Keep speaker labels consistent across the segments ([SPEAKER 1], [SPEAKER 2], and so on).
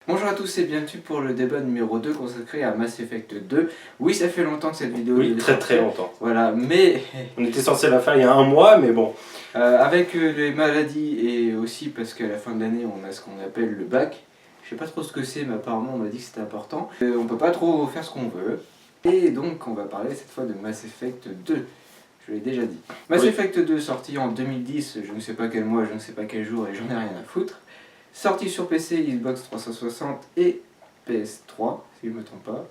[SPEAKER 1] Bonjour à tous et bienvenue pour le débat numéro 2 consacré à Mass Effect 2. Oui, ça fait longtemps que cette vidéo
[SPEAKER 2] Oui,
[SPEAKER 1] est
[SPEAKER 2] très
[SPEAKER 1] sortie.
[SPEAKER 2] longtemps.
[SPEAKER 1] Voilà, mais
[SPEAKER 2] On était censé la faire il y a un mois, mais bon.
[SPEAKER 1] avec les maladies et aussi parce qu'à la fin de l'année on a ce qu'on appelle le bac. Je sais pas trop ce que c'est, mais apparemment on m'a dit que c'était important. On peut pas trop faire ce qu'on veut. Et donc on va parler cette fois de Mass Effect 2. Je l'ai déjà dit. Mass Effect 2 sorti en 2010, je ne sais pas quel mois, je ne sais pas quel jour et j'en ai rien à foutre. Sorti sur PC, Xbox 360 et PS3, si je ne me trompe pas.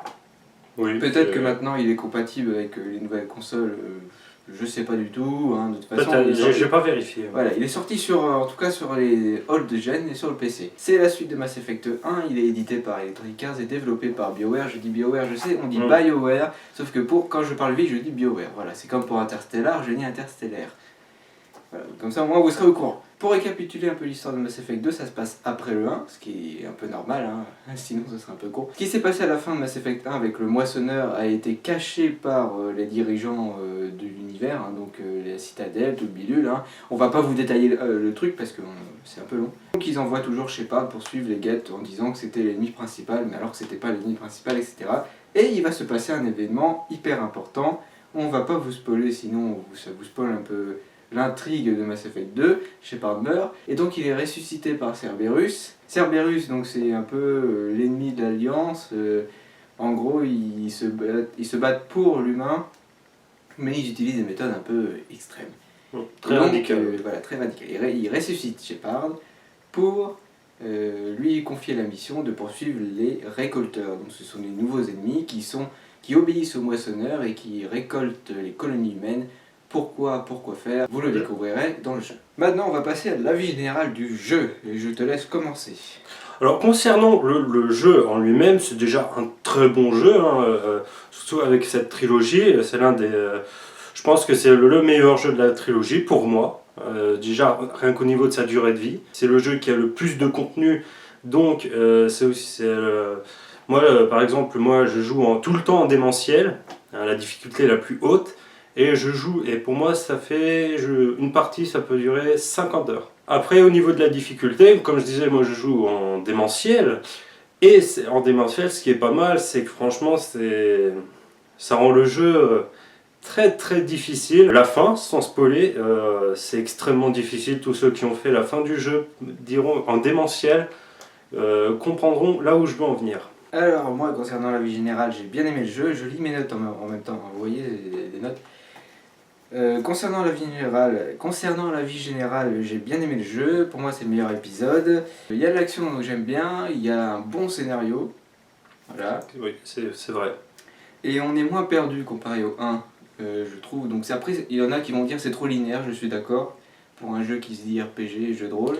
[SPEAKER 2] Oui,
[SPEAKER 1] Peut-être que maintenant il est compatible avec les nouvelles consoles, je sais pas du tout. Hein, de toute façon,
[SPEAKER 2] j'ai pas vérifié.
[SPEAKER 1] voilà, il est sorti sur, en tout cas sur les old gen et sur le PC. C'est la suite de Mass Effect 1, il est édité par Electronic Arts et développé par BioWare. Je dis BioWare, je sais, on dit BioWare, sauf que quand je parle vite, je dis BioWare. Voilà, c'est comme pour Interstellar, je dis Interstellaire. Voilà, comme ça au moins vous serez au courant. Pour récapituler un peu l'histoire de Mass Effect 2, ça se passe après le 1, ce qui est un peu normal, hein, sinon ce serait un peu con. Ce qui s'est passé à la fin de Mass Effect 1 avec le moissonneur a été caché par les dirigeants de l'univers, hein, donc la citadelle, tout le bidule. Hein. On va pas vous détailler le truc parce que c'est un peu long. Donc ils envoient toujours Shepard pour suivre les Geth en disant que c'était l'ennemi principal, mais alors que c'était pas l'ennemi principal, etc. Et il va se passer un événement hyper important. On va pas vous spoiler, sinon ça vous spoil un peu l'intrigue de Mass Effect 2, Shepard meurt, et donc il est ressuscité par Cerberus. Cerberus, donc c'est un peu l'ennemi de l'Alliance. En gros, ils se battent pour l'humain, mais ils utilisent des méthodes un peu extrêmes.
[SPEAKER 2] Très radical.
[SPEAKER 1] Voilà, très radical. Il ressuscite Shepard pour lui confier la mission de poursuivre les récolteurs. Donc ce sont les nouveaux ennemis qui obéissent aux moissonneurs et qui récoltent les colonies humaines. Pourquoi faire, vous le découvrirez dans le jeu. Maintenant on va passer à l'avis général du jeu, et je te laisse commencer.
[SPEAKER 2] Alors concernant le jeu en lui-même, c'est déjà un très bon jeu, hein, surtout avec cette trilogie, c'est l'un des... je pense que c'est le meilleur jeu de la trilogie pour moi, déjà rien qu'au niveau de sa durée de vie. C'est le jeu qui a le plus de contenu, donc c'est aussi... moi par exemple, moi je joue tout le temps en démentiel, à la difficulté la plus haute, et je joue, et pour moi ça fait, une partie ça peut durer 50 heures. Après au niveau de la difficulté, comme je disais, moi je joue en démentiel, et en démentiel ce qui est pas mal, c'est que franchement ça rend le jeu très très difficile. La fin, sans spoiler, c'est extrêmement difficile, tous ceux qui ont fait la fin du jeu diront en démentiel, comprendront là où je veux en venir.
[SPEAKER 1] Alors moi concernant l'avis général, j'ai bien aimé le jeu, je lis mes notes en même temps, vous voyez des notes. Concernant l'avis général, j'ai bien aimé le jeu, pour moi c'est le meilleur épisode. Il y a de l'action donc j'aime bien, il y a un bon scénario, voilà.
[SPEAKER 2] Oui, c'est vrai.
[SPEAKER 1] Et on est moins perdu comparé au 1, je trouve. Donc après, il y en a qui vont dire c'est trop linéaire, je suis d'accord, pour un jeu qui se dit RPG, jeu de rôle.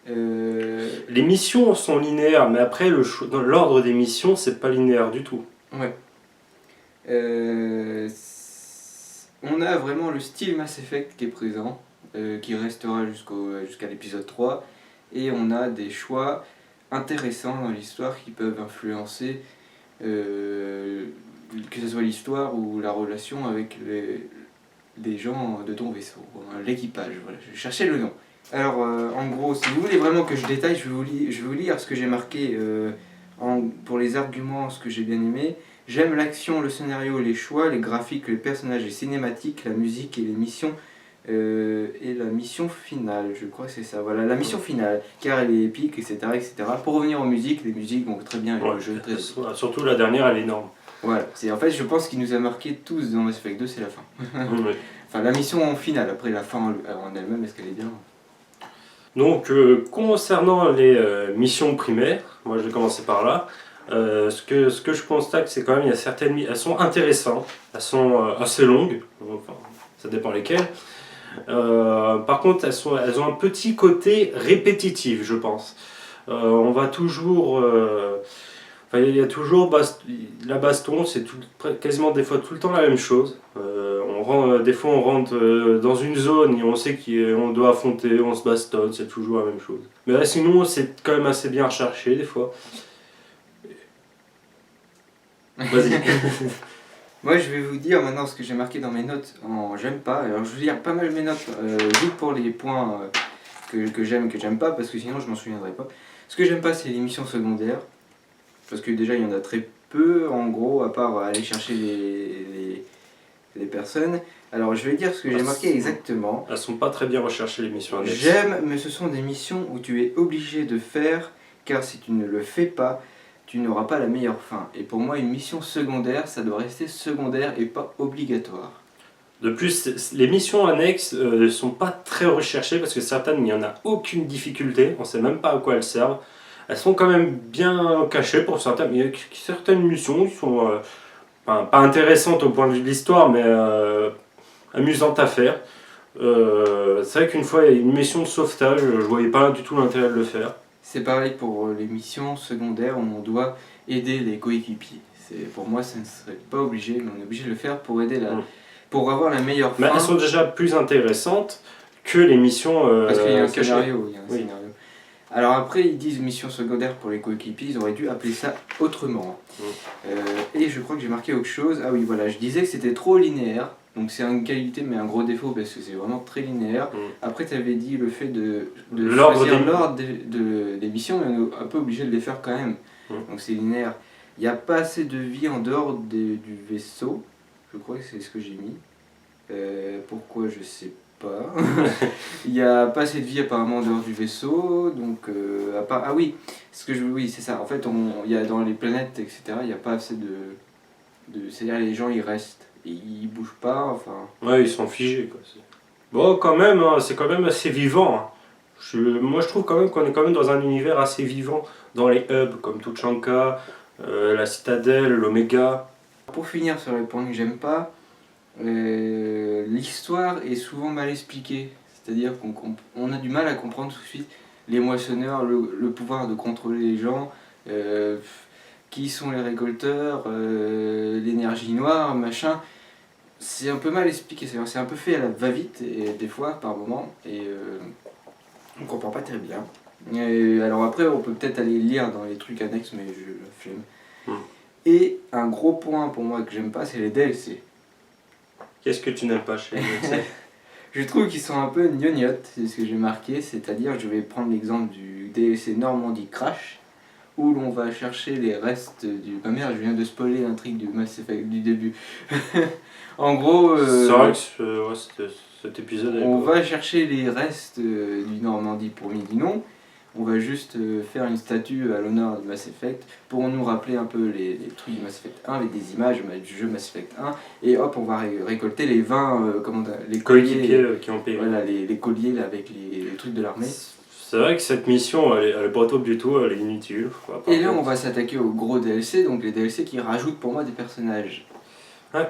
[SPEAKER 2] Les missions sont linéaires, mais après dans l'ordre des missions, c'est pas linéaire du tout.
[SPEAKER 1] Ouais. On a vraiment le style Mass Effect qui est présent, qui restera jusqu'à l'épisode 3, et on a des choix intéressants dans l'histoire qui peuvent influencer que ce soit l'histoire ou la relation avec les gens de ton vaisseau, l'équipage, voilà, je cherchais le nom. Alors en gros, si vous voulez vraiment que je détaille, je vais vous lire ce que j'ai marqué pour les arguments, ce que j'ai bien aimé. J'aime l'action, le scénario, les choix, les graphiques, les personnages, les cinématiques, la musique et les missions. Et la mission finale, je crois que c'est ça, voilà, la mission finale, car elle est épique, etc. etc. Pour revenir aux musiques, les musiques vont très bien avec le jeu.
[SPEAKER 2] Surtout la dernière, elle est énorme.
[SPEAKER 1] Voilà, en fait je pense qu'il nous a marqué tous dans Mass Effect 2, c'est la fin. Oui. Enfin la mission finale, après la fin en elle-même, est-ce qu'elle est bien?
[SPEAKER 2] Donc concernant les missions primaires, moi je vais commencer par là. Ce que je constate, c'est quand même il y a certaines elles sont intéressantes, elles sont assez longues, enfin, ça dépend lesquelles. Par contre elles ont un petit côté répétitif, je pense. On va toujours enfin, il y a toujours la baston, c'est quasiment des fois tout le temps la même chose. Des fois on rentre dans une zone et on sait qu'on doit affronter, on se bastonne, c'est toujours la même chose. Mais là, sinon c'est quand même assez bien recherché des fois. Vas-y.
[SPEAKER 1] Moi je vais vous dire maintenant ce que j'ai marqué dans mes notes en j'aime pas. Alors je vais lire pas mal mes notes juste pour les points que j'aime et que j'aime pas parce que sinon je m'en souviendrai pas. Ce que j'aime pas, c'est les missions secondaires. Parce que déjà, il y en a très peu, en gros, à part aller chercher les personnes. Alors, je vais dire ce que j'ai marqué exactement.
[SPEAKER 2] Elles sont pas très bien recherchées, les missions annexes.
[SPEAKER 1] J'aime, mais ce sont des missions où tu es obligé de faire, car si tu ne le fais pas, tu n'auras pas la meilleure fin. Et pour moi, une mission secondaire, ça doit rester secondaire et pas obligatoire.
[SPEAKER 2] De plus, les missions annexes ne sont pas très recherchées parce que certaines, il n'y en a aucune difficulté, on ne sait même pas à quoi elles servent. Elles sont quand même bien cachées pour certaines, mais il y a certaines missions qui sont pas intéressantes au point de vue de l'histoire, mais amusantes à faire. C'est vrai qu'une fois, il y a une mission de sauvetage, je ne voyais pas du tout l'intérêt de le faire.
[SPEAKER 1] C'est pareil pour les missions secondaires où on doit aider les coéquipiers. Pour moi, ça ne serait pas obligé, mais on est obligé de le faire pour aider pour avoir la meilleure fin.
[SPEAKER 2] Mais elles sont déjà plus intéressantes que les missions
[SPEAKER 1] parce qu'il y a un
[SPEAKER 2] cachées.
[SPEAKER 1] scénario. Alors après, ils disent mission secondaire pour les coéquipiers, ils auraient dû appeler ça autrement. Et je crois que j'ai marqué autre chose. Ah oui, voilà, je disais que c'était trop linéaire. Donc c'est une qualité mais un gros défaut parce que c'est vraiment très linéaire. Après tu avais dit le fait de choisir l'ordre des missions, mais on est un peu obligé de les faire quand même. Donc c'est linéaire. Il n'y a pas assez de vie en dehors du vaisseau. Je crois que c'est ce que j'ai mis. Pourquoi je sais pas. Il n'y a pas assez de vie apparemment en dehors du vaisseau. Donc ah oui, oui c'est ça. En fait il y a dans les planètes etc. Il n'y a pas assez c'est-à-dire les gens ils restent. Ils bougent pas, enfin...
[SPEAKER 2] Ouais, ils sont figés, quoi. Bon, quand même, hein, c'est quand même assez vivant. Hein. Moi, je trouve quand même qu'on est quand même dans un univers assez vivant, dans les hubs, comme Tuchanka, la Citadelle, l'Oméga.
[SPEAKER 1] Pour finir sur les points que j'aime pas, l'histoire est souvent mal expliquée. C'est-à-dire qu'on a du mal à comprendre tout de suite les moissonneurs, le pouvoir de contrôler les gens... qui sont les récolteurs, l'énergie noire, machin. C'est un peu mal expliqué, c'est un peu fait à la va-vite, et des fois, par moment, et on comprend pas très bien. Alors après, on peut peut-être aller lire dans les trucs annexes, mais je la flemme. Et un gros point pour moi que j'aime pas, c'est les DLC.
[SPEAKER 2] Qu'est-ce que tu n'aimes pas chez les DLC?
[SPEAKER 1] Je trouve qu'ils sont un peu gnognottes, c'est ce que j'ai marqué, c'est-à-dire, je vais prendre l'exemple du DLC Normandie Crash, où l'on va chercher les restes du... Ma mère, je viens de spoiler l'intrigue du Mass Effect du début. En gros...
[SPEAKER 2] c'est vrai que cet épisode...
[SPEAKER 1] On va chercher les restes du Normandie pour du nom. On va juste faire une statue à l'honneur de Mass Effect pour nous rappeler un peu les trucs du Mass Effect 1, des images du jeu Mass Effect 1. Et hop, on va récolter les 20 les
[SPEAKER 2] colliers qui ont payé.
[SPEAKER 1] Voilà, les colliers là, avec les trucs de l'armée.
[SPEAKER 2] C'est vrai que cette mission, elle est pas top du tout, elle est inutile.
[SPEAKER 1] Et là, on va s'attaquer aux gros DLC, donc les DLC qui rajoutent pour moi des personnages.
[SPEAKER 2] Ouais,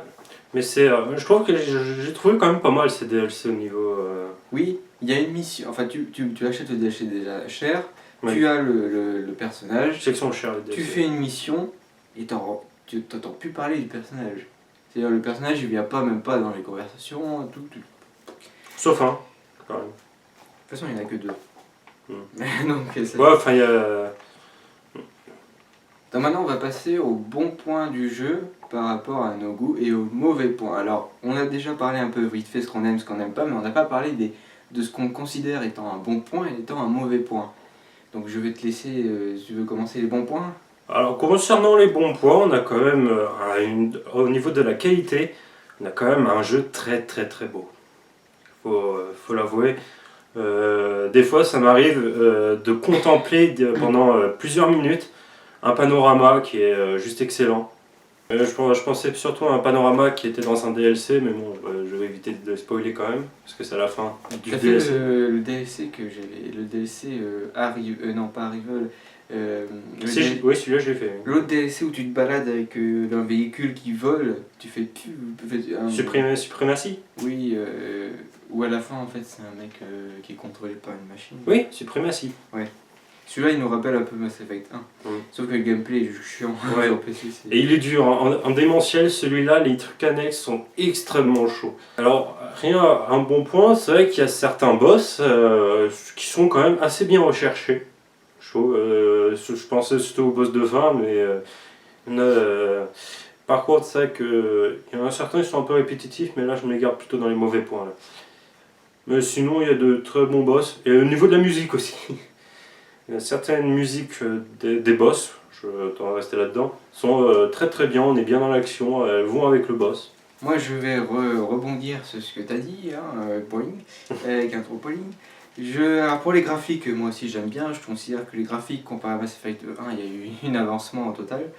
[SPEAKER 2] mais je trouve que j'ai trouvé quand même pas mal ces DLC au niveau...
[SPEAKER 1] Oui, il y a une mission, enfin tu achètes le DLC déjà cher,
[SPEAKER 2] oui.
[SPEAKER 1] Tu as le personnage,
[SPEAKER 2] je sais que sont chers les DLC.
[SPEAKER 1] Tu fais une mission et tu t'entends plus parler du personnage. C'est-à-dire le personnage il vient même pas dans les conversations, tout.
[SPEAKER 2] Sauf un, quand même.
[SPEAKER 1] De toute façon il n'y en a que deux. Donc,
[SPEAKER 2] ouais, enfin il y a...
[SPEAKER 1] Donc maintenant on va passer au bon point du jeu par rapport à nos goûts et aux mauvais points. Alors on a déjà parlé un peu vite fait ce qu'on aime, ce qu'on n'aime pas, mais on n'a pas parlé de ce qu'on considère étant un bon point et étant un mauvais point. Donc je vais te laisser, si tu veux commencer les bons points.
[SPEAKER 2] Alors concernant les bons points, on a quand même, au niveau de la qualité, on a quand même un jeu très très très beau. Faut l'avouer. Des fois ça m'arrive de contempler pendant plusieurs minutes un panorama qui est juste excellent. Je pensais surtout à un panorama qui était dans un DLC, mais bon, je vais éviter de spoiler quand même, parce que c'est à la fin du DLC.
[SPEAKER 1] Le DLC que j'ai, le DLC non pas Arrival.
[SPEAKER 2] Oui, celui-là je l'ai fait.
[SPEAKER 1] L'autre DLC où tu te balades avec un véhicule qui vole, tu fais...
[SPEAKER 2] Suprématie.
[SPEAKER 1] Oui, où à la fin en fait c'est un mec qui est contrôlé par une machine.
[SPEAKER 2] Oui, Suprématie.
[SPEAKER 1] Ouais. Celui-là il nous rappelle un peu Mass Effect 1. Sauf que le gameplay est chiant sur PC.
[SPEAKER 2] Et il est dur, en démentiel celui-là, les trucs annexes sont extrêmement chauds. Alors, un bon point, c'est vrai qu'il y a certains boss qui sont quand même assez bien recherchés. Je pensais surtout aux boss de fin, mais par contre c'est vrai qu'il y en a certains qui sont un peu répétitifs, mais là je m'égare plutôt dans les mauvais points. Là. Mais sinon il y a de très bons boss, et au niveau de la musique aussi. Il y a certaines musiques des boss, je t'en rester là-dedans, sont très très bien, on est bien dans l'action, elles vont avec le boss.
[SPEAKER 1] Moi, je vais rebondir sur ce que tu as dit, hein, Boing, avec Anthropoline. Alors pour les graphiques, moi aussi j'aime bien. Je considère que les graphiques, comparé à Mass Effect 1, il y a eu un avancement en total.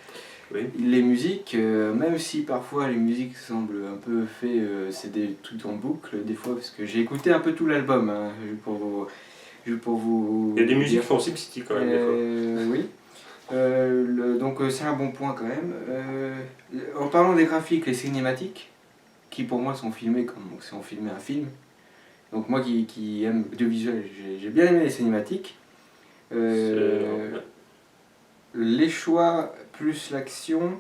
[SPEAKER 2] Oui.
[SPEAKER 1] Les musiques, même si parfois les musiques semblent un peu faites, c'est des trucs en boucle des fois, parce que j'ai écouté un peu tout l'album, hein, juste pour vous
[SPEAKER 2] Il y a des
[SPEAKER 1] dire.
[SPEAKER 2] musiques font SimCity quand même des fois.
[SPEAKER 1] Oui. Donc c'est un bon point quand même. En parlant des graphiques, les cinématiques, qui pour moi sont filmés comme si on filmait un film. Donc moi qui aime l'audiovisuel, j'ai bien aimé les cinématiques.
[SPEAKER 2] Ouais.
[SPEAKER 1] Les choix plus l'action,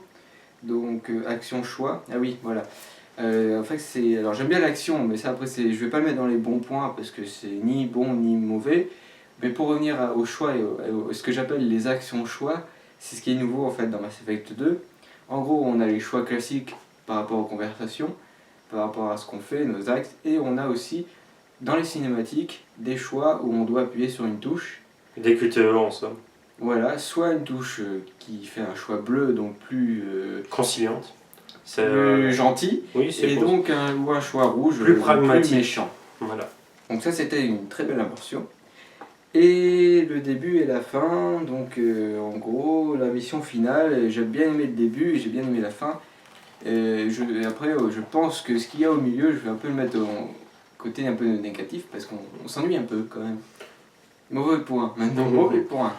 [SPEAKER 1] donc action choix. Ah oui, voilà. En fait alors j'aime bien l'action, mais ça après je vais pas le mettre dans les bons points parce que c'est ni bon ni mauvais. Mais pour revenir au choix et ce que j'appelle les actions choix, c'est ce qui est nouveau en fait dans Mass Effect 2. En gros, on a les choix classiques par rapport aux conversations, par rapport à ce qu'on fait, nos actes, et on a aussi dans les cinématiques des choix où on doit appuyer sur une touche.
[SPEAKER 2] Des QTE en somme.
[SPEAKER 1] Voilà, soit une touche qui fait un choix bleu, donc plus
[SPEAKER 2] Conciliante.
[SPEAKER 1] plus gentil,
[SPEAKER 2] Oui, c'est
[SPEAKER 1] et
[SPEAKER 2] beau.
[SPEAKER 1] donc ou un choix rouge,
[SPEAKER 2] Plus pragmatique.
[SPEAKER 1] plus méchant.
[SPEAKER 2] Voilà.
[SPEAKER 1] Donc ça c'était une très belle inversion. Et le début et la fin, donc en gros la mission finale, j'ai bien aimé le début et j'ai bien aimé la fin. Et après je pense que ce qu'il y a au milieu, je vais un peu le mettre en côté un peu négatif parce qu'on s'ennuie un peu quand même. Mauvais point, maintenant mauvais point.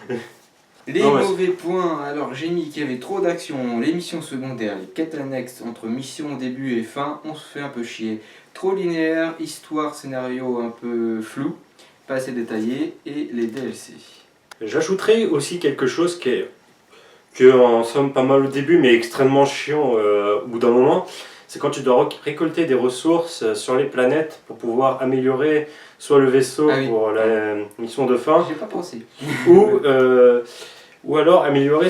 [SPEAKER 1] Les mauvais points, alors j'ai mis qu'il y avait trop d'action, les missions secondaires, les quêtes annexes entre mission, début et fin, on se fait un peu chier. Trop linéaire, histoire, scénario un peu flou, pas assez détaillé, et les DLC.
[SPEAKER 2] J'ajouterais aussi quelque chose qui est en somme pas mal au début mais extrêmement chiant au bout d'un moment, c'est quand tu dois récolter des ressources sur les planètes pour pouvoir améliorer soit le vaisseau pour la mission de fin,
[SPEAKER 1] J'ai pas pensé.
[SPEAKER 2] ou alors améliorer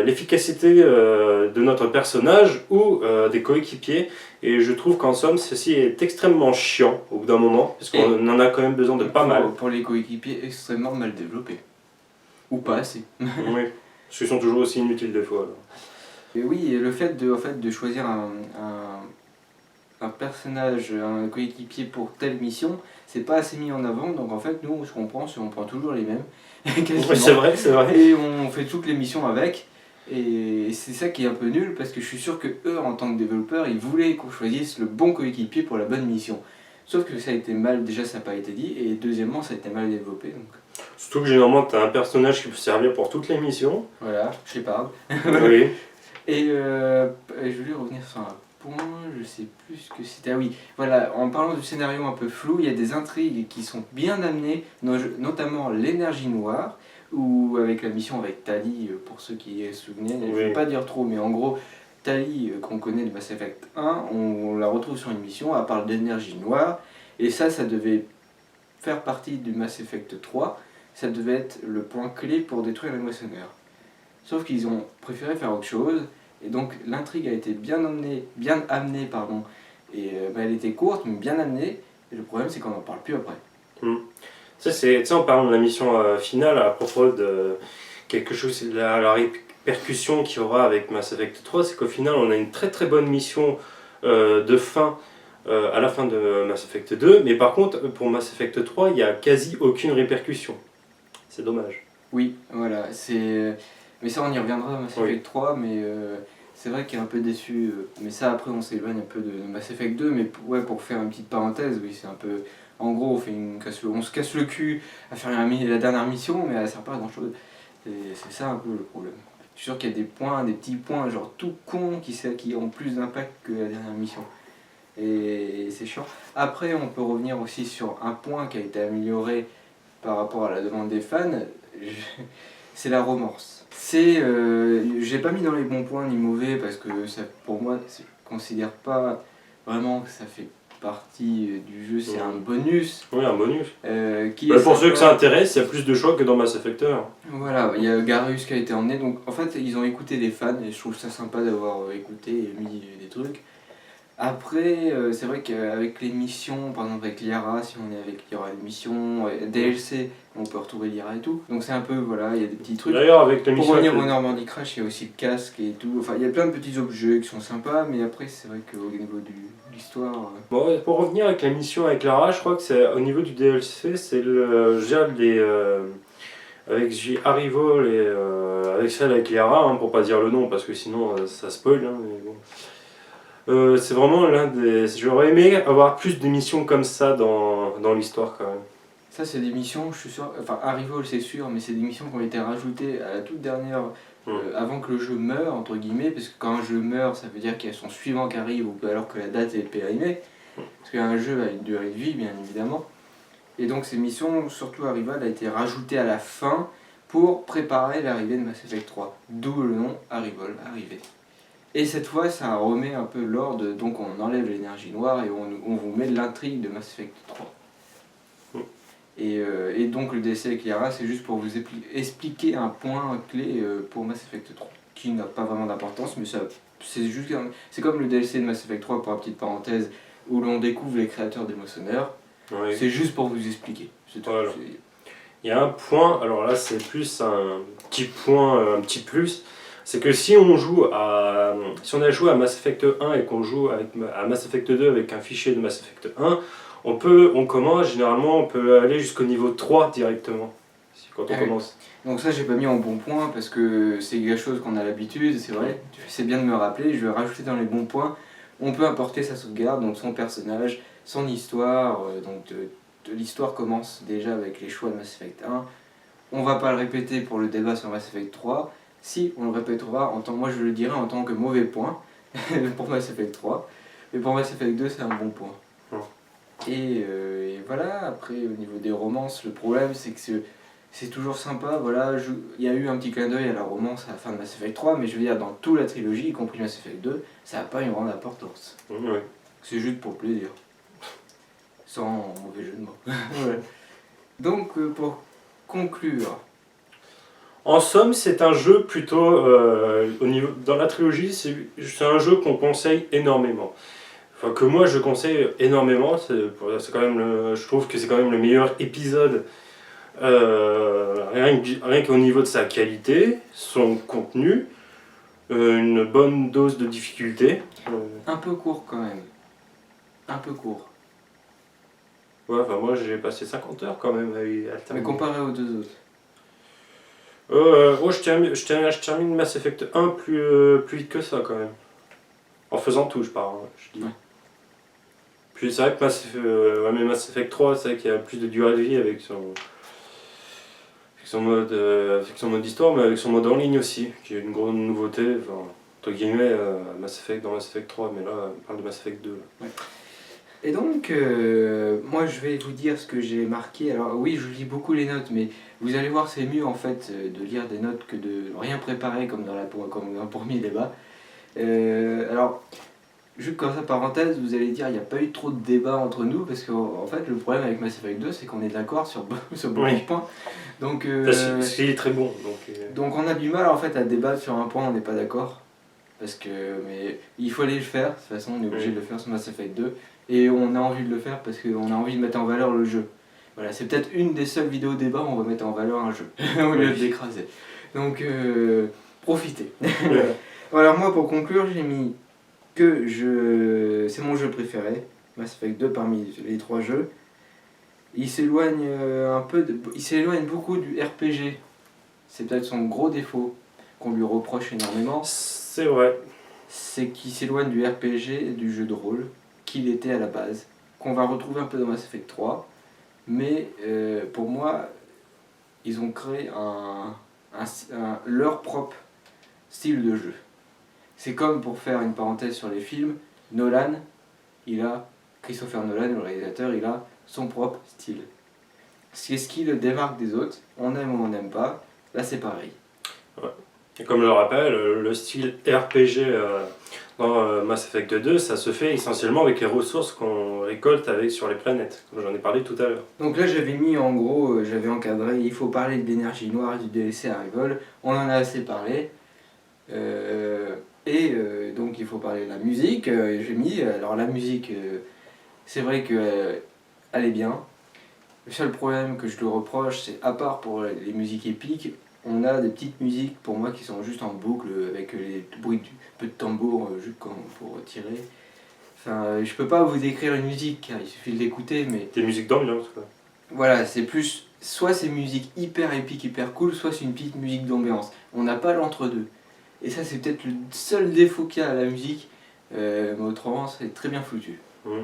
[SPEAKER 2] l'efficacité de notre personnage ou des coéquipiers. Et je trouve qu'en somme, ceci est extrêmement chiant au bout d'un moment, parce qu'on en a quand même besoin de pas mal.
[SPEAKER 1] Pour les coéquipiers, extrêmement mal développés. Ou pas assez.
[SPEAKER 2] Oui, parce qu'ils sont toujours aussi inutiles des fois. Alors.
[SPEAKER 1] Et oui, le fait de choisir un personnage, un coéquipier pour telle mission, c'est pas assez mis en avant, donc en fait nous ce qu'on prend, c'est on prend toujours les mêmes.
[SPEAKER 2] Oui, c'est vrai.
[SPEAKER 1] Et on fait toutes les missions avec. Et c'est ça qui est un peu nul parce que je suis sûr que eux en tant que développeurs ils voulaient qu'on choisisse le bon coéquipier pour la bonne mission. Sauf que ça a été mal, déjà ça n'a pas été dit, et deuxièmement ça a été mal développé. Donc.
[SPEAKER 2] Surtout que généralement tu as un personnage qui peut servir pour toutes les missions.
[SPEAKER 1] Voilà, Shepard.
[SPEAKER 2] Oui.
[SPEAKER 1] Et je voulais revenir sur un point, je sais plus ce que c'était. Ah oui, voilà, en parlant du scénario un peu flou, il y a des intrigues qui sont bien amenées, notamment l'énergie noire, ou avec la mission avec Tali, pour ceux qui se souviennent. Je ne vais pas dire trop, mais en gros, Tali, qu'on connaît de Mass Effect 1, on la retrouve sur une mission, elle parle d'énergie noire, et ça devait faire partie du Mass Effect 3, ça devait être le point clé pour détruire les moissonneurs. Sauf qu'ils ont préféré faire autre chose, et donc l'intrigue a été bien amenée, et elle était courte mais bien amenée, et le problème c'est qu'on n'en parle plus après.
[SPEAKER 2] Ça c'est, en parlant de la mission finale, à propos de quelque chose, la répercussion qu'il y aura avec Mass Effect 3, c'est qu'au final on a une très très bonne mission de fin à la fin de Mass Effect 2, mais par contre pour Mass Effect 3 il n'y a quasi aucune répercussion. C'est dommage.
[SPEAKER 1] Oui, voilà, mais ça on y reviendra dans Mass Effect 3, mais c'est vrai qu'il est un peu déçu, mais ça après on s'éloigne un peu de Mass Effect 2, mais pour faire une petite parenthèse, oui c'est un peu... En gros on se casse le cul à faire la dernière mission, mais elle sert pas à grand chose. C'est ça un peu le problème. Je suis sûr qu'il y a des petits points genre tout cons qui ont plus d'impact que la dernière mission. Et c'est chiant. Après on peut revenir aussi sur un point qui a été amélioré par rapport à la demande des fans, c'est la romance. J'ai pas mis dans les bons points ni mauvais parce que ça, pour moi, je considère pas vraiment que ça fait partie du jeu, c'est un bonus.
[SPEAKER 2] Oui, un bonus.
[SPEAKER 1] Pour
[SPEAKER 2] ceux que ça intéresse, il y a plus de choix que dans Mass Effect 1.
[SPEAKER 1] Voilà, il y a Garrus qui a été emmené, donc en fait ils ont écouté les fans et je trouve ça sympa d'avoir écouté et mis des trucs. Après, c'est vrai qu'avec les missions, par exemple avec Liara, si on est avec Liara une mission, DLC, on peut retrouver Liara et tout. Donc c'est un peu, voilà, il y a des petits trucs.
[SPEAKER 2] D'ailleurs, avec la
[SPEAKER 1] Pour
[SPEAKER 2] mission.
[SPEAKER 1] revenir au Normandy Crash, il y a aussi le casque et tout. Enfin, il y a plein de petits objets qui sont sympas, mais après, c'est vrai qu'au niveau de l'histoire.
[SPEAKER 2] Bon, ouais, pour revenir avec la mission avec Lara, je crois que c'est au niveau du DLC, c'est le. Je dirais les. Avec Arrival et avec celle avec Liara, hein, pour pas dire le nom parce que sinon ça spoil. Hein, mais bon. C'est vraiment l'un des. J'aurais aimé avoir plus de missions comme ça dans l'histoire quand même.
[SPEAKER 1] Ça, c'est des missions, je suis sûr. Enfin, Arrival, c'est sûr, mais c'est des missions qui ont été rajoutées à la toute dernière. Avant que le jeu meure, entre guillemets, parce que quand un jeu meurt, ça veut dire qu'il y a son suivant qui arrive, ou alors que la date est périmée. Parce qu'un jeu a une durée de vie, bien évidemment. Et donc, ces missions, surtout Arrival, a été rajoutée à la fin pour préparer l'arrivée de Mass Effect 3. D'où le nom Arrival, arrivée. Et cette fois, ça remet un peu l'ordre, donc on enlève l'énergie noire et on vous met l'intrigue de Mass Effect 3. Et donc le DLC avec Liara, c'est juste pour vous expliquer un point clé pour Mass Effect 3, qui n'a pas vraiment d'importance, mais c'est comme le DLC de Mass Effect 3, pour la petite parenthèse, où l'on découvre les créateurs des moissonneurs. Oui. C'est juste pour vous expliquer. C'est tout.
[SPEAKER 2] Voilà. Il y a un point, alors là c'est plus un petit point, un petit plus, c'est que si on a joué à Mass Effect 1 et qu'on joue à Mass Effect 2 avec un fichier de Mass Effect 1, on commence, généralement on peut aller jusqu'au niveau 3 directement, quand on commence.
[SPEAKER 1] Donc ça j'ai pas mis en bon point parce que c'est quelque chose qu'on a l'habitude, c'est vrai, c'est bien de me rappeler, je vais rajouter dans les bons points, on peut importer sa sauvegarde, donc son personnage, son histoire, donc l'histoire commence déjà avec les choix de Mass Effect 1, on va pas le répéter pour le débat sur Mass Effect 3, si on le répétera, moi je le dirai en tant que mauvais point pour Mass Effect 3, mais pour Mass Effect 2 c'est un bon point. Et voilà, après au niveau des romances, le problème c'est que c'est toujours sympa, voilà, il y a eu un petit clin d'œil à la romance à la fin de Mass Effect 3, mais je veux dire dans toute la trilogie, y compris Mass Effect 2, ça n'a pas une grande importance.
[SPEAKER 2] Ouais.
[SPEAKER 1] C'est juste pour le plaisir. Sans mauvais jeu de mots. Ouais. Donc pour conclure.
[SPEAKER 2] En somme, c'est un jeu plutôt, dans la trilogie, c'est un jeu qu'on conseille énormément. Enfin, que moi je conseille énormément, c'est quand même je trouve que c'est quand même le meilleur épisode, rien qu'au niveau de sa qualité, son contenu, une bonne dose de difficulté.
[SPEAKER 1] Un peu court quand même. Un peu court.
[SPEAKER 2] Ouais, enfin moi j'ai passé 50 heures quand même à terminer.
[SPEAKER 1] Mais comparé aux deux autres.
[SPEAKER 2] Je termine Mass Effect 1 plus vite que ça quand même. En faisant tout, je parle, je dis. Ouais. Puis c'est vrai que Mass Effect 3, c'est vrai qu'il y a plus de durée de vie avec son mode histoire, mais avec son mode en ligne aussi, qui est une grande nouveauté, enfin, entre guillemets, dans Mass Effect 3, mais là, on parle de Mass Effect 2.
[SPEAKER 1] Ouais. Et donc, moi je vais vous dire ce que j'ai marqué. Alors oui, je lis beaucoup les notes, mais vous allez voir, c'est mieux en fait de lire des notes que de rien préparer comme dans le premier débat. Alors, juste comme ça, parenthèse, vous allez dire, il n'y a pas eu trop de débat entre nous, parce qu'en fait, le problème avec Mass Effect 2, c'est qu'on est d'accord sur beaucoup de points. Donc,
[SPEAKER 2] il est très bon.
[SPEAKER 1] Donc on a du mal en fait à débattre sur un point, on n'est pas d'accord. Mais il faut aller le faire, de toute façon on est obligé de le faire sur Mass Effect 2. Et on a envie de le faire parce qu'on a envie de mettre en valeur le jeu. Voilà, c'est peut-être une des seules vidéos débat où on va mettre en valeur un jeu, au lieu de l'écraser. Donc profitez. Voilà. Alors moi pour conclure, j'ai mis c'est mon jeu préféré, Mass Effect 2 parmi les 3 jeux. Il s'éloigne il s'éloigne beaucoup du RPG. C'est peut-être son gros défaut qu'on lui reproche énormément.
[SPEAKER 2] C'est vrai.
[SPEAKER 1] C'est qu'il s'éloigne du RPG et du jeu de rôle qu'il était à la base, qu'on va retrouver un peu dans Mass Effect 3, mais pour moi, ils ont créé leur propre style de jeu. C'est comme, pour faire une parenthèse sur les films, Christopher Nolan, le réalisateur, il a son propre style. C'est ce qui le démarque des autres, on aime ou on n'aime pas, là c'est pareil.
[SPEAKER 2] Ouais. Et comme je le rappelle, le style RPG dans Mass Effect 2, ça se fait essentiellement avec les ressources qu'on récolte sur les planètes, comme j'en ai parlé tout à l'heure.
[SPEAKER 1] Donc là j'avais mis en gros, j'avais encadré, il faut parler de l'énergie noire et du DLC Arrival, on en a assez parlé. Et donc il faut parler de la musique. J'ai mis, alors la musique, c'est vrai qu'elle est bien. Le seul problème que je le reproche, c'est à part pour les musiques épiques, on a des petites musiques pour moi qui sont juste en boucle avec les bruits du peu de tambour juste pour tirer. Enfin, je peux pas vous décrire une musique, car il suffit de l'écouter, mais
[SPEAKER 2] Des musiques d'ambiance, quoi.
[SPEAKER 1] voilà, c'est plus soit c'est musique hyper épique, hyper cool, soit c'est une petite musique d'ambiance. On n'a pas l'entre-deux. Et ça, c'est peut-être le seul défaut qu'il y a à la musique, mais autrement, c'est très bien foutu.
[SPEAKER 2] Mm.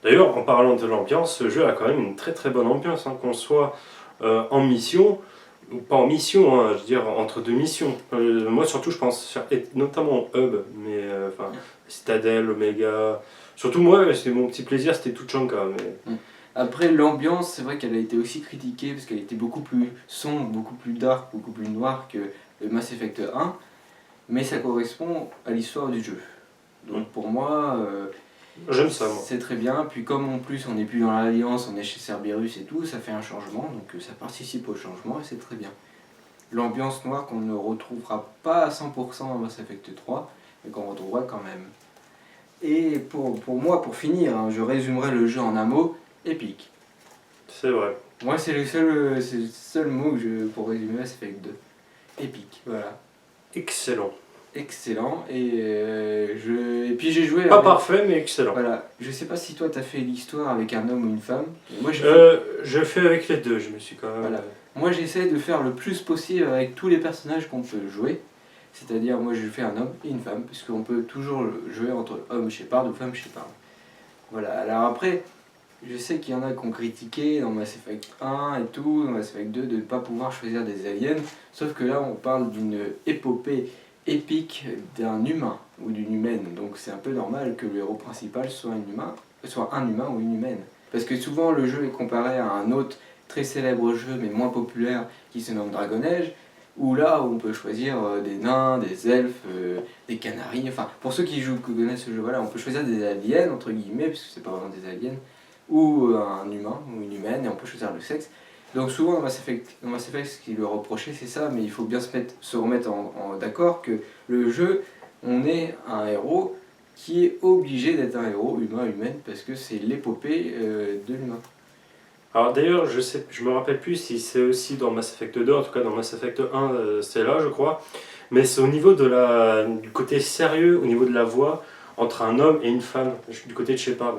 [SPEAKER 2] D'ailleurs, en parlant de l'ambiance, ce jeu a quand même une très très bonne ambiance, hein, qu'on soit en mission ou pas en mission, hein, je veux dire entre deux missions. Moi surtout je pense notamment au Hub, mais enfin Citadel, Omega. Surtout moi, c'est mon petit plaisir, c'était Tuchanka. Mais...
[SPEAKER 1] Après, l'ambiance, c'est vrai qu'elle a été aussi critiquée parce qu'elle était beaucoup plus sombre, beaucoup plus dark, beaucoup plus noire que le Mass Effect 1, mais ça correspond à l'histoire du jeu. Donc pour moi,
[SPEAKER 2] j'aime ça, moi.
[SPEAKER 1] c'est très bien. Puis comme en plus on n'est plus dans l'Alliance, on est chez Cerberus et tout, ça fait un changement, donc ça participe au changement et c'est très bien. L'ambiance noire qu'on ne retrouvera pas à 100% dans Mass Effect 3, mais qu'on retrouvera quand même. Et pour moi, pour finir, hein, je résumerai le jeu en un mot, épique.
[SPEAKER 2] C'est vrai.
[SPEAKER 1] Moi, c'est le seul mot que pour résumer Mass Effect 2. Épique, voilà.
[SPEAKER 2] Excellent.
[SPEAKER 1] Excellent. Et puis j'ai joué.
[SPEAKER 2] Pas parfait, mais excellent.
[SPEAKER 1] Voilà. Je sais pas si toi t'as fait l'histoire avec un homme ou une femme. Moi,
[SPEAKER 2] je fais avec les deux, je me suis quand même.
[SPEAKER 1] Voilà. Moi, j'essaie de faire le plus possible avec tous les personnages qu'on peut jouer. C'est-à-dire, moi, je fais un homme et une femme, puisqu'on peut toujours jouer entre homme Shepard ou femme Shepard. Voilà. Alors après. Je sais qu'il y en a qui ont critiqué dans Mass Effect 1 et tout, dans Mass Effect 2, de ne pas pouvoir choisir des aliens, sauf que là on parle d'une épopée épique d'un humain ou d'une humaine, donc c'est un peu normal que le héros principal soit un humain ou une humaine. Parce que souvent le jeu est comparé à un autre très célèbre jeu mais moins populaire qui se nomme Dragon Age, où là on peut choisir des nains, des elfes, des canaris, enfin pour ceux qui connaissent ce jeu, voilà, on peut choisir des aliens entre guillemets, puisque c'est pas vraiment des aliens, ou un humain ou une humaine, et on peut choisir le sexe. Donc souvent dans Mass Effect, ce qui lui reprochait c'est ça, mais il faut bien se remettre d'accord que le jeu, on est un héros qui est obligé d'être un héros humain, humaine, parce que c'est l'épopée de l'humain.
[SPEAKER 2] Alors d'ailleurs, je me rappelle plus si c'est aussi dans Mass Effect 2, en tout cas dans Mass Effect 1, c'est là je crois, mais c'est au niveau du côté sérieux, au niveau de la voix, entre un homme et une femme, du côté de Shepard.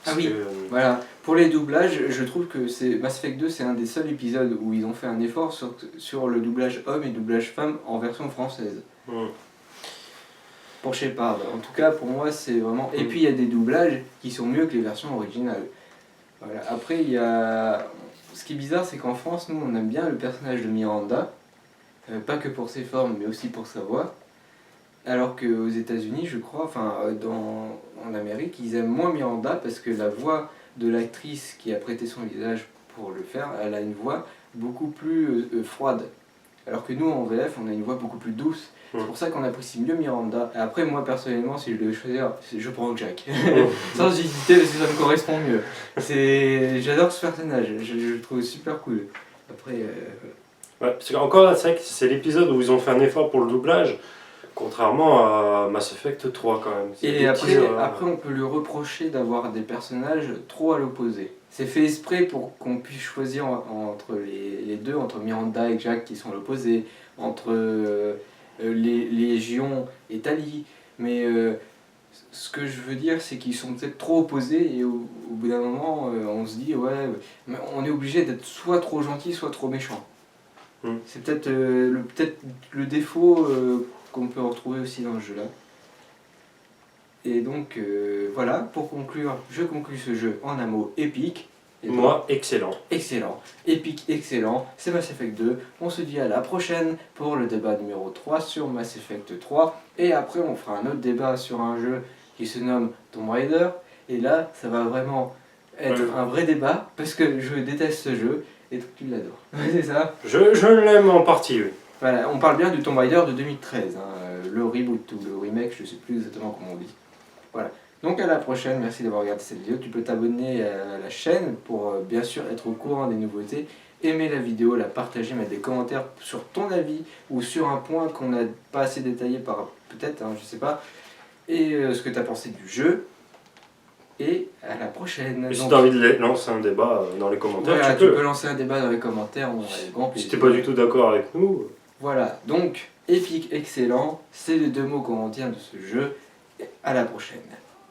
[SPEAKER 1] Ah oui, voilà. Pour les doublages, je trouve que Mass Effect 2, c'est un des seuls épisodes où ils ont fait un effort sur le doublage homme et le doublage femme en version française. Pour Shepard. En tout cas, pour moi, c'est vraiment... Et puis, il y a des doublages qui sont mieux que les versions originales. Voilà. Après, il y a... Ce qui est bizarre, c'est qu'en France, nous, on aime bien le personnage de Miranda. Pas que pour ses formes, mais aussi pour sa voix. Alors qu'aux États-Unis, je crois, enfin en Amérique, ils aiment moins Miranda parce que la voix de l'actrice qui a prêté son visage pour le faire, elle a une voix beaucoup plus froide. Alors que nous, en VF, on a une voix beaucoup plus douce. C'est pour ça qu'on apprécie mieux Miranda. Et après, moi, personnellement, si je devais choisir, je prends Jack. Sans hésiter, parce que ça me correspond mieux. J'adore ce personnage, je le trouve super cool. Après...
[SPEAKER 2] Ouais, parce qu'encore, c'est vrai que c'est l'épisode où ils ont fait un effort pour le doublage. Contrairement à Mass Effect 3 quand même.
[SPEAKER 1] Et après, on peut lui reprocher d'avoir des personnages trop à l'opposé. C'est fait exprès pour qu'on puisse choisir entre les deux, entre Miranda et Jack qui sont à l'opposé, entre les Légion et Tali. Mais ce que je veux dire, c'est qu'ils sont peut-être trop opposés et au bout d'un moment, on se dit, ouais, mais on est obligé d'être soit trop gentil, soit trop méchant. C'est peut-être le défaut qu'on peut retrouver aussi dans ce jeu-là. Et donc voilà, pour conclure, je conclus ce jeu en un mot épique. Et
[SPEAKER 2] moi, excellent.
[SPEAKER 1] Excellent. Épique, excellent. C'est Mass Effect 2. On se dit à la prochaine pour le débat numéro 3 sur Mass Effect 3. Et après, on fera un autre débat sur un jeu qui se nomme Tomb Raider. Et là, ça va vraiment être un vrai débat parce que je déteste ce jeu et tu l'adores. C'est ça ?
[SPEAKER 2] Je l'aime en partie, oui.
[SPEAKER 1] Voilà, on parle bien du Tomb Raider de 2013, le reboot ou le remake, je ne sais plus exactement comment on dit. Voilà. Donc à la prochaine, merci d'avoir regardé cette vidéo. Tu peux t'abonner à la chaîne pour bien sûr être au courant des nouveautés aimer la vidéo, la partager, mettre des commentaires sur ton avis ou sur un point qu'on n'a pas assez détaillé peut-être, hein, je sais pas, et ce que tu as pensé du jeu. Et à la prochaine.
[SPEAKER 2] Et si tu as envie de lancer un débat dans les commentaires,
[SPEAKER 1] voilà,
[SPEAKER 2] tu peux.
[SPEAKER 1] tu peux lancer un débat dans les commentaires, on a grand plaisir.
[SPEAKER 2] Si tu n'es pas du tout d'accord avec nous.
[SPEAKER 1] Voilà, donc épique, excellent, c'est les deux mots qu'on retient de ce jeu. Et à la prochaine.